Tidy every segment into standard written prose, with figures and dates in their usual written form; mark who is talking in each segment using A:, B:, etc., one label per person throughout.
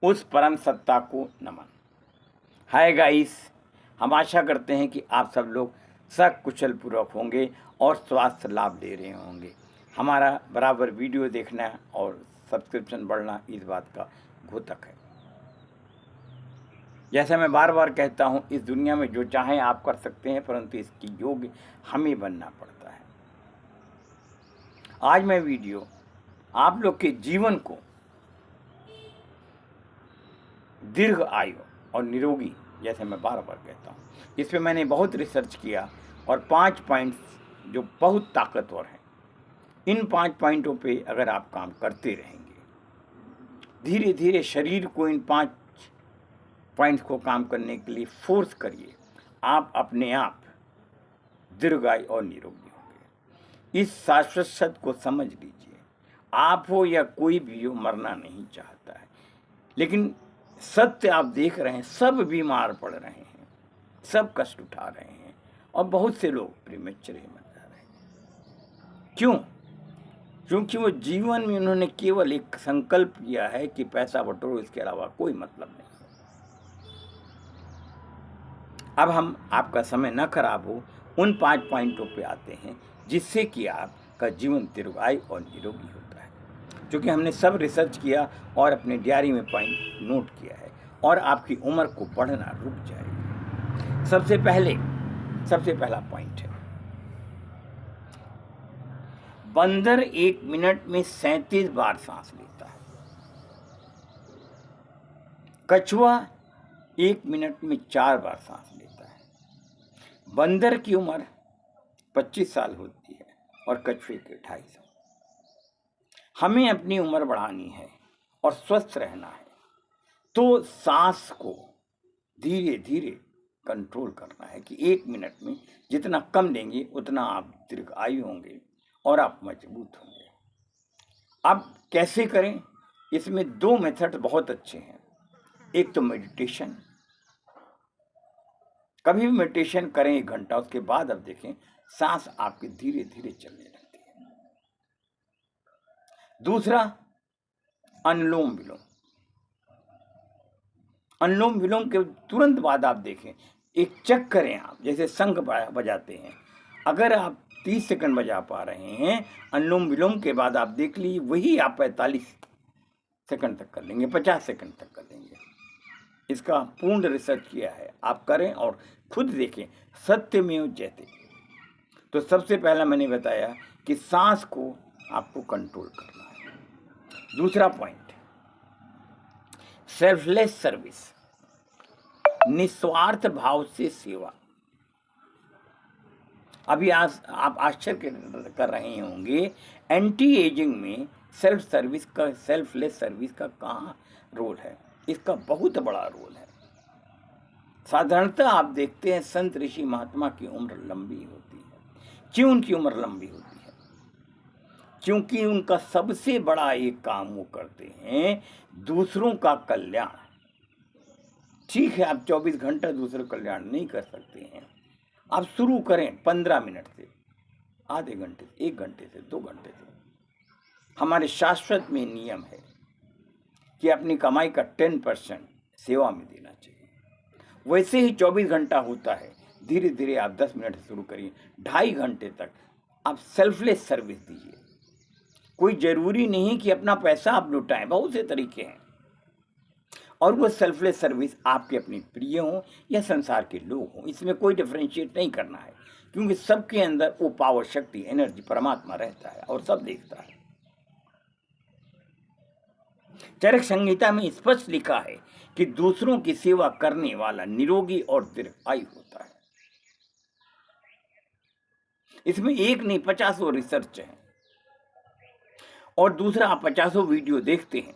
A: उस परम सत्ता को नमन। हाय गाइस, हम आशा करते हैं कि आप सब लोग सकुशल पूर्वक होंगे और स्वास्थ्य लाभ ले रहे होंगे। हमारा बराबर वीडियो देखना और सब्सक्रिप्शन बढ़ना इस बात का द्योतक है। जैसा मैं बार बार कहता हूँ, इस दुनिया में जो चाहें आप कर सकते हैं, परंतु इसकी योग्य हमें बनना पड़ता है। आज मैं वीडियो आप लोग के जीवन को दीर्घ आयु और निरोगी, जैसे मैं बार बार कहता हूँ, इस पर मैंने बहुत रिसर्च किया और 5 पॉइंट्स जो बहुत ताकतवर हैं, इन 5 पॉइंटों पे अगर आप काम करते रहेंगे, धीरे धीरे शरीर को इन 5 पॉइंट्स को काम करने के लिए फोर्स करिए, आप अपने आप दीर्घायु और निरोगी होंगे। इस शाश्वत सत्य को समझ लीजिए। आप हो या कोई भी हो, मरना नहीं चाहता है, लेकिन सत्य आप देख रहे हैं, सब बीमार पड़ रहे हैं, सब कष्ट उठा रहे हैं और बहुत से लोग प्रीमेच्योर मर जा रहे हैं। क्यों? क्योंकि वो जीवन में उन्होंने केवल एक संकल्प किया है कि पैसा बटोरो, इसके अलावा कोई मतलब नहीं। अब हम आपका समय न खराब हो, उन 5 पॉइंटों पे आते हैं जिससे कि आपका जीवन दीर्घायु और निरोगी होता है। क्योंकि हमने सब रिसर्च किया और अपने डायरी में पॉइंट नोट किया है और आपकी उम्र को बढ़ना रुक जाएगी। सबसे पहला पॉइंट है, बंदर 1 मिनट में 37 बार सांस लेता है। कछुआ 1 मिनट में 4 बार सांस लेता है। बंदर की उम्र 25 साल होती है और कछुए के 2.5 साल। हमें अपनी उम्र बढ़ानी है और स्वस्थ रहना है, तो सांस को धीरे धीरे कंट्रोल करना है कि 1 मिनट में जितना कम लेंगे उतना आप दीर्घायु होंगे और आप मजबूत होंगे। अब कैसे करें? इसमें 2 मेथड बहुत अच्छे हैं। एक तो मेडिटेशन, कभी भी मेडिटेशन करें 1 घंटा, उसके बाद अब देखें सांस आपकी धीरे धीरे चलने लगती है। दूसरा, अनुलोम विलोम। अनुलोम विलोम के तुरंत बाद आप देखें, एक चेक करें आप, जैसे शंख बजाते हैं, अगर आप 30 सेकंड बजा पा रहे हैं, अनुलोम विलोम के बाद आप देख लीजिए वही आप 45 सेकंड तक कर लेंगे, 50 सेकंड तक कर लेंगे। इसका पूर्ण रिसर्च किया है, आप करें और खुद देखें, सत्यमेव जयते। तो सबसे पहला मैंने बताया कि सांस को आपको कंट्रोल करना है। दूसरा पॉइंट, सेल्फलेस सर्विस, निस्वार्थ भाव से सेवा। अभी आज आप आश्चर्य कर रहे होंगे, एंटी एजिंग में सेल्फलेस सर्विस का कहाँ रोल है? इसका बहुत बड़ा रोल है। साधारणतः आप देखते हैं संत ऋषि महात्मा की उम्र लंबी होती है। क्यों उनकी उम्र लंबी होती है? क्योंकि उनका सबसे बड़ा एक काम वो करते हैं, दूसरों का कल्याण। ठीक है, आप 24 घंटा दूसरों का कल्याण नहीं कर सकते हैं, आप शुरू करें 15 मिनट से, आधे घंटे से, 1 घंटे से, 2 घंटे से। हमारे शाश्वत में नियम है कि अपनी कमाई का 10% सेवा में देना चाहिए। वैसे ही 24 घंटा होता है, धीरे धीरे आप 10 मिनट से शुरू करिए, 2.5 घंटे तक आप सेल्फलेस सर्विस दीजिए। कोई जरूरी नहीं कि अपना पैसा आप लुटाएं, बहुत से तरीके हैं। और वो सेल्फलेस सर्विस आपके अपने प्रिय हों या संसार के लोग हों, इसमें कोई डिफरेंशिएट नहीं करना है, क्योंकि सबके अंदर वो पावर, शक्ति, एनर्जी, परमात्मा रहता है और सब देखता है। चरक संहिता में स्पष्ट लिखा है कि दूसरों की सेवा करने वाला निरोगी और दीर्घायु होता है। इसमें एक नहीं, 50 रिसर्च है। और दूसरा, आप 50 वीडियो देखते हैं,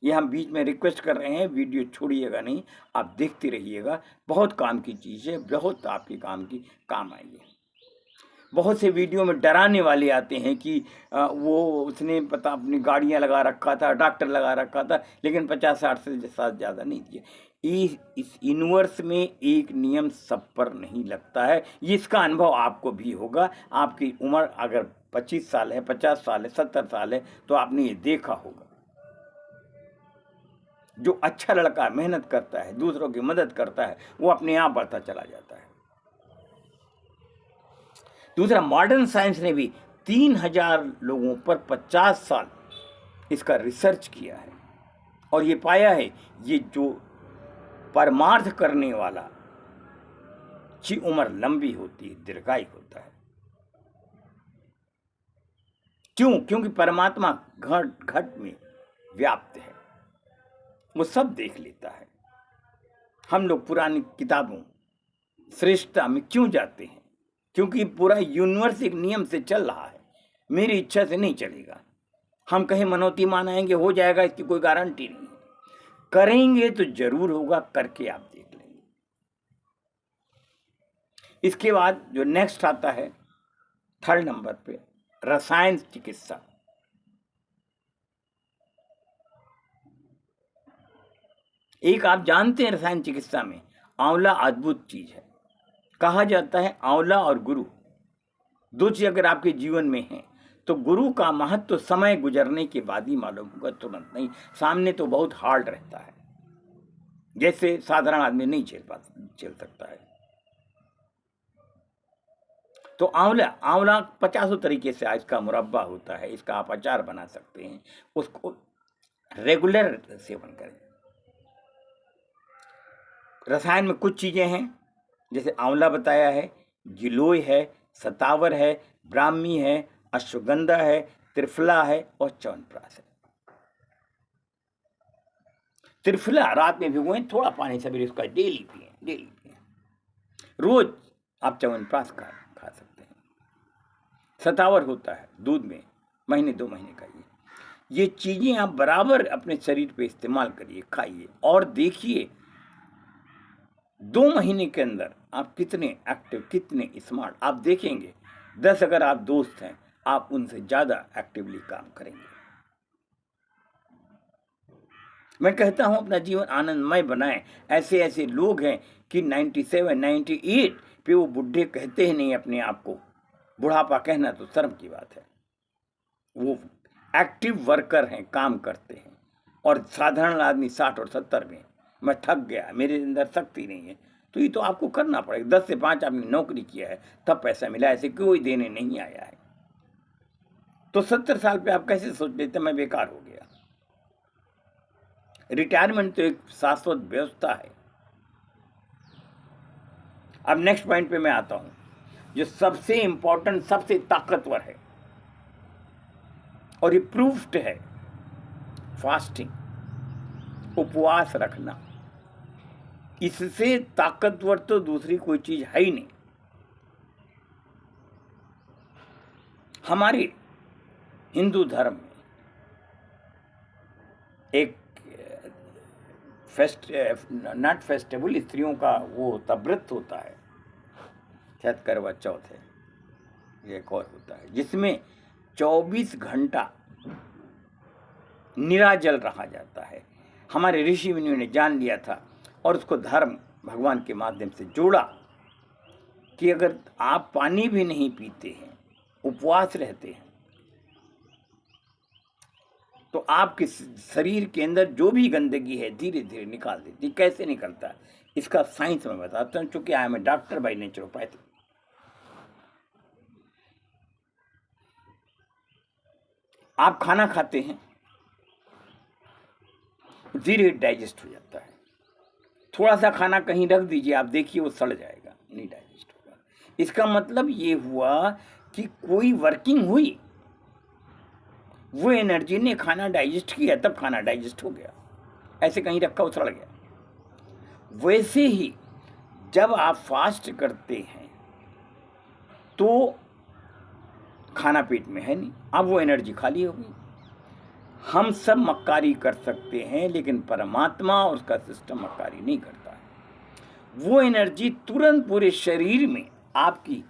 A: ये हम बीच में रिक्वेस्ट कर रहे हैं, वीडियो छोड़िएगा नहीं, आप देखते रहिएगा। बहुत काम की चीज़ है, बहुत आपके काम आएगी। बहुत से वीडियो में डराने वाले आते हैं कि वो उसने पता अपनी गाड़ियाँ लगा रखा था, डॉक्टर लगा रखा था, लेकिन 50-60 से साथ ज़्यादा नहीं दिए। इस यूनिवर्स में एक नियम सब पर नहीं लगता है, इसका अनुभव आपको भी होगा। आपकी उम्र अगर 25 साल है, 50 साल है, 70 साल है, तो आपने ये देखा होगा। जो अच्छा लड़का मेहनत करता है, दूसरों की मदद करता है, वो अपने आप बढ़ता चला जाता है। दूसरा, मॉडर्न साइंस ने भी 3000 लोगों पर 50 साल इसका रिसर्च किया है और ये पाया है ये जो परमार्थ करने वाला की उम्र लंबी होती है, दीर्घायु होता है। क्यों? क्योंकि परमात्मा घट घट में व्याप्त है, वो सब देख लेता है। हम लोग पुरानी किताबों श्रेष्ठता में क्यों जाते हैं? क्योंकि पूरा यूनिवर्स एक नियम से चल रहा है, मेरी इच्छा से नहीं चलेगा। हम कहीं मनौती मानाएंगे हो जाएगा, इसकी कोई गारंटी नहीं है। करेंगे तो जरूर होगा, करके आप देख लेंगे। इसके बाद जो नेक्स्ट आता है 3rd नंबर पे, रसायन चिकित्सा। एक आप जानते हैं रसायन चिकित्सा में आंवला अद्भुत चीज है। कहा जाता है आंवला और गुरु दो चीज अगर आपके जीवन में है तो गुरु का महत्व तो समय गुजरने के बाद ही मालूम होगा, तुरंत नहीं। सामने तो बहुत हार्ड रहता है, जैसे साधारण आदमी नहीं झेल सकता है। तो आंवला 50 तरीके से इसका मुरब्बा होता है, इसका आप अचार बना सकते हैं, उसको रेगुलर सेवन करें। रसायन में कुछ चीजें हैं, जैसे आंवला बताया है, गिलोय है, सतावर है, ब्राह्मी है, अश्वगंधा है, त्रिफला है और च्यवनप्राश है। त्रिफला रात में भिगोएं, थोड़ा पानी सवेरे उसका डेली पिए। रोज आप च्यवनप्राश खा सकते हैं। सतावर होता है दूध में, महीने 2 महीने खाइए। ये चीजें आप बराबर अपने शरीर पे इस्तेमाल करिए, खाइए और देखिए 2 महीने के अंदर आप कितने एक्टिव, कितने स्मार्ट आप देखेंगे। 10 अगर आप दोस्त हैं, आप उनसे ज्यादा एक्टिवली काम करेंगे। मैं कहता हूं अपना जीवन आनंदमय बनाएं। ऐसे ऐसे लोग हैं कि 97, 98 पे वो बुढ़े कहते ही नहीं अपने आप को। बुढ़ापा कहना तो शर्म की बात है। वो एक्टिव वर्कर हैं, काम करते हैं। और साधारण आदमी 60 और 70 में मैं थक गया, मेरे अंदर शक्ति नहीं है, तो ये तो आपको करना पड़ेगा। 10 से 5 आपने नौकरी किया है तब पैसा मिला, ऐसे कोई देने नहीं आया है। तो 70 साल पे आप कैसे सोच लेते मैं बेकार हो गया? रिटायरमेंट तो एक शाश्वत व्यवस्था है। अब नेक्स्ट पॉइंट पे मैं आता हूं, जो सबसे इंपॉर्टेंट, सबसे ताकतवर है और ये प्रूफ्ड है, फास्टिंग, उपवास रखना। इससे ताकतवर तो दूसरी कोई चीज है ही नहीं। हमारे हिंदू धर्म में एक नट फेस्टिवल, स्त्रियों का वो होता, व्रत होता है, शायद करवा चौथ है, एक और होता है, जिसमें 24 घंटा निराजल रहा जाता है। हमारे ऋषि मुनियों ने जान लिया था और उसको धर्म भगवान के माध्यम से जोड़ा कि अगर आप पानी भी नहीं पीते हैं, उपवास रहते हैं, तो आपके शरीर के अंदर जो भी गंदगी है धीरे धीरे निकाल देती। कैसे निकलता है इसका साइंस मैं बताता हूँ, चूंकि I am a doctor by naturopathy. आप खाना खाते हैं, धीरे डाइजेस्ट हो जाता है। थोड़ा सा खाना कहीं रख दीजिए, आप देखिए वो सड़ जाएगा, नहीं डाइजेस्ट होगा। इसका मतलब ये हुआ कि कोई वर्किंग हुई, वो एनर्जी ने खाना डाइजेस्ट किया, तब खाना डाइजेस्ट हो गया। ऐसे कहीं रखा वो सड़ गया। वैसे ही जब आप फास्ट करते हैं तो खाना पेट में है नहीं, अब वो एनर्जी खाली हो गई। हम सब मक्कारी कर सकते हैं, लेकिन परमात्मा और उसका सिस्टम मक्कारी नहीं करता है। वो एनर्जी तुरंत पूरे शरीर में आपकी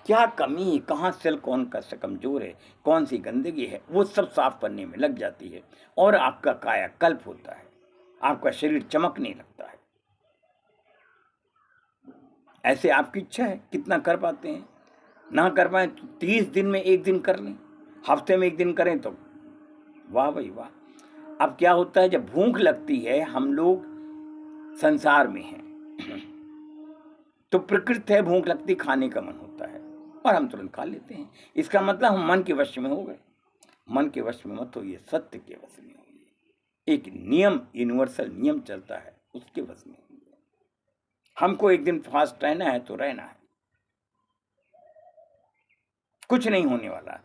A: क्या कमी है, कहाँ सेल कौन का से कमजोर है, कौन सी गंदगी है, वो सब साफ करने में लग जाती है और आपका कायाकल्प होता है, आपका शरीर चमकने लगता है। ऐसे आपकी इच्छा है, कितना कर पाते हैं। ना कर पाए तो 30 दिन में 1 दिन कर लें, हफ्ते में 1 दिन करें तो वाह भाई वाह। अब क्या होता है, जब भूख लगती है, हम लोग संसार में हैं तो प्रकृति है, भूख लगती, खाने का मन होता है और हम तुरंत खा लेते हैं। इसका मतलब हम मन के वश में हो गए। मन के वश में मत होइए, सत्य के वश में होइए। एक नियम, यूनिवर्सल नियम चलता है, उसके वश में होइए। हमको एक दिन फास्ट रहना है तो रहना है, कुछ नहीं होने वाला।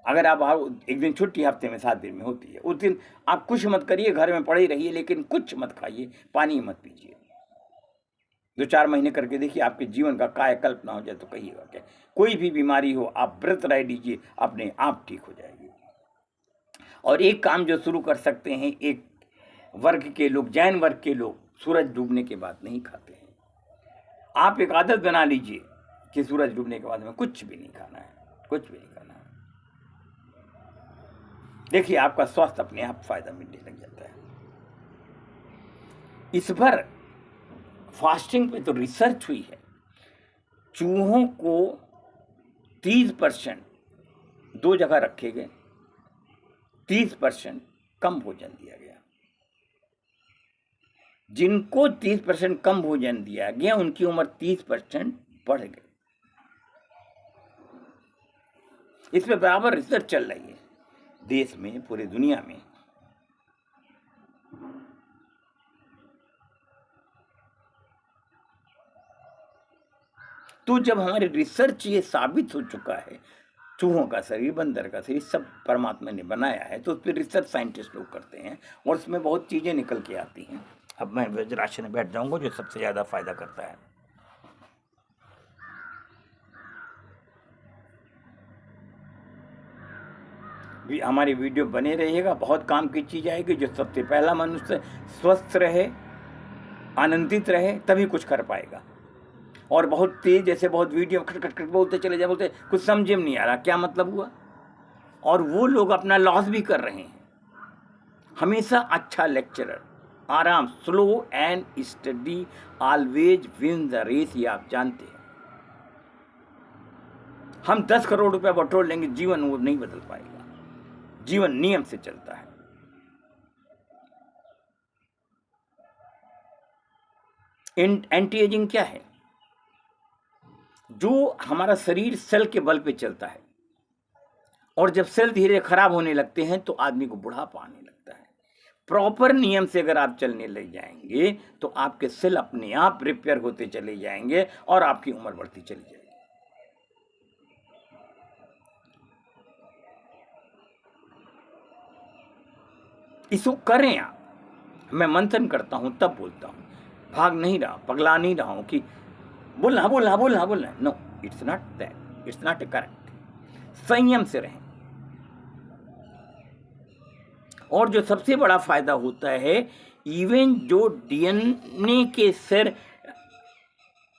A: अगर आप एक दिन छुट्टी हफ्ते में 7 दिन में होती है, उस दिन आप कुछ मत करिए, घर में पड़े रहिए, लेकिन कुछ मत खाइए, पानी मत पीजिए। 2-4 महीने करके देखिए, आपके जीवन का कायाकल्प ना हो जाए तो कहिएगा क्या। कोई भी बीमारी हो, आप व्रत रह लीजिए, अपने आप ठीक हो जाएगी। और एक काम जो शुरू कर सकते हैं, एक वर्ग के लोग, जैन वर्ग के लोग, सूरज डूबने के बाद नहीं खाते हैं। आप एक आदत बना लीजिए कि सूरज डूबने के बाद में कुछ भी नहीं खाना है, कुछ भी नहीं खाना है। देखिए, आपका स्वास्थ्य अपने आप फायदा मिलने लग जाता है। इस पर फास्टिंग पे तो रिसर्च हुई है। चूहों को 30% 2 जगह रखे गए, 30% कम भोजन दिया गया। जिनको 30% कम भोजन दिया गया, उनकी उम्र 30% बढ़ गई। इस पे बराबर रिसर्च चल रही है, देश में, पूरी दुनिया में। तो जब हमारे रिसर्च ये साबित हो चुका है, चूहों का शरीर, बंदर का शरीर सब परमात्मा ने बनाया है, तो उस पर रिसर्च साइंटिस्ट लोग करते हैं और उसमें बहुत चीज़ें निकल के आती हैं। अब मैं वज्रासन में बैठ जाऊंगा, जो सबसे ज़्यादा फायदा करता है। भी हमारी वीडियो बने रहिएगा, बहुत काम की चीज़ आएगी। जो सबसे पहला मनुष्य स्वस्थ रहे, आनंदित रहे, तभी कुछ कर पाएगा। और बहुत तेज, जैसे बहुत वीडियो खट खट खट बोलते चले जाए, बोलते कुछ समझ में नहीं आ रहा क्या मतलब हुआ, और वो लोग अपना लॉस भी कर रहे हैं। हमेशा अच्छा लेक्चरर, आराम, slow and steady always win the race, ये आप जानते हैं। हम 10 करोड़ रुपया बटोर लेंगे, जीवन वो नहीं बदल पाएगा। जीवन नियम से चलता है। एंटी एजिंग क्या है? जो हमारा शरीर सेल के बल पे चलता है, और जब सेल धीरे खराब होने लगते हैं तो आदमी को बुढ़ापा आने लगता है। प्रॉपर नियम से अगर आप चलने लग जाएंगे तो आपके सेल अपने आप रिपेयर होते चले जाएंगे और आपकी उम्र बढ़ती चली जाएगी। इसको करें आप। मैं मंथन करता हूं तब बोलता हूं, भाग नहीं रहा, पगला नहीं रहा हूं कि बोलना बोलना बोलना बोलना। No, it's not that, it's not correct. संयम से रहें। और जो सबसे बड़ा फायदा होता है, इवन जो डीएनए के सेल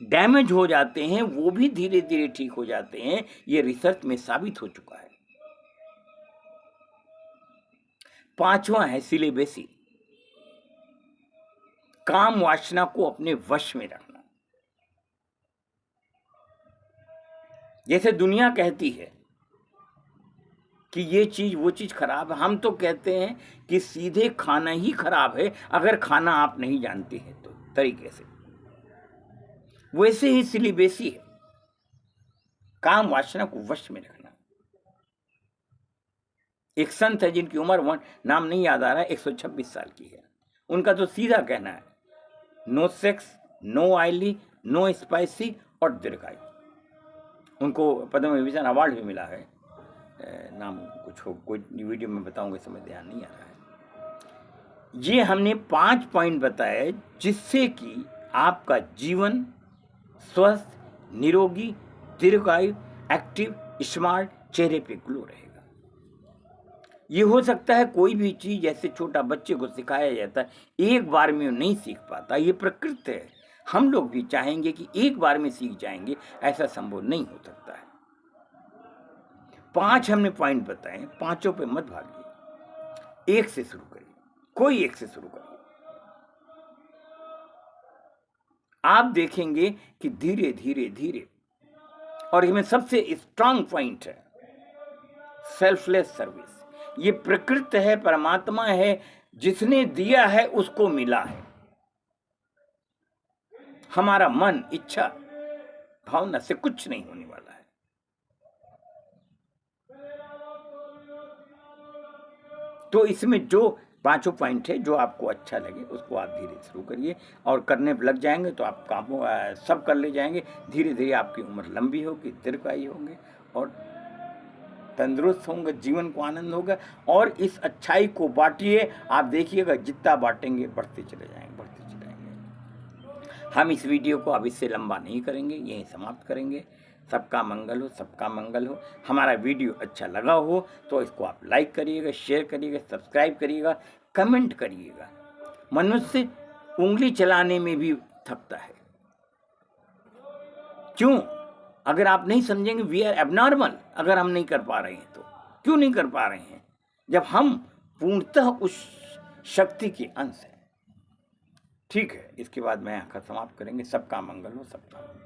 A: डैमेज हो जाते हैं, वो भी धीरे धीरे ठीक हो जाते हैं। ये रिसर्च में साबित हो चुका है। 5वां है सिलिबेसी, काम वासना को अपने वश में रखना। जैसे दुनिया कहती है कि ये चीज वो चीज खराब है, हम तो कहते हैं कि सीधे खाना ही खराब है, अगर खाना आप नहीं जानते हैं तो तरीके से। वैसे ही सिलिबेसी है, काम वासना को वश में रखना। एक संत है जिनकी उम्र नाम नहीं याद आ रहा है, 126 साल की है। उनका तो सीधा कहना है, no sex, no oily, no spicy और दीर्घायु। उनको पद्म विभूषण अवार्ड भी मिला है। नाम कुछ हो, कोई वीडियो में बताऊंगा, समय ध्यान नहीं आ रहा है। ये हमने 5 पॉइंट बताए जिससे कि आपका जीवन स्वस्थ, निरोगी, दीर्घायु, एक्टिव, स्मार्ट, चेहरे पे ग्लो रहेगा। ये हो सकता है कोई भी चीज, जैसे छोटा बच्चे को सिखाया जाता है, एक बार में नहीं सीख पाता, ये प्रकृति है। हम लोग भी चाहेंगे कि एक बार में सीख जाएंगे, ऐसा संभव नहीं हो सकता है। 5 हमने पॉइंट बताए, 5 पे मत भागिए, एक से शुरू करिए, कोई एक से शुरू करिए। आप देखेंगे कि धीरे धीरे धीरे, और इसमें सबसे स्ट्रांग पॉइंट है सेल्फलेस सर्विस। ये प्रकृति है, परमात्मा है, जिसने दिया है उसको मिला है। हमारा मन, इच्छा, भावना से कुछ नहीं होने वाला है। तो इसमें जो पांचों पॉइंट है, जो आपको अच्छा लगे उसको आप धीरे शुरू करिए, और करने लग जाएंगे तो आप कामों सब कर ले जाएंगे। धीरे धीरे आपकी उम्र लंबी होगी, दीर्घायु होंगे, और तंदुरुस्त होंगे, जीवन को आनंद होगा। और इस अच्छाई को बांटिए। आप देखिएगा जितना बांटेंगे बढ़ते चले जाएंगे, बढ़ते चले जाएंगे। हम इस वीडियो को अब इससे लंबा नहीं करेंगे, यहीं समाप्त करेंगे। सबका मंगल हो, सबका मंगल हो। हमारा वीडियो अच्छा लगा हो तो इसको आप लाइक करिएगा, शेयर करिएगा, सब्सक्राइब करिएगा, कमेंट करिएगा। मनुष्य उंगली चलाने में भी थकता है। क्यों? अगर आप नहीं समझेंगे, वी आर एबनॉर्मल। अगर हम नहीं कर पा रहे हैं तो क्यों नहीं कर पा रहे हैं, जब हम पूर्णतः उस शक्ति के अंश हैं। ठीक है, इसके बाद मैं आकर समाप्त करेंगे। सबका मंगल हो, सबका मंगल।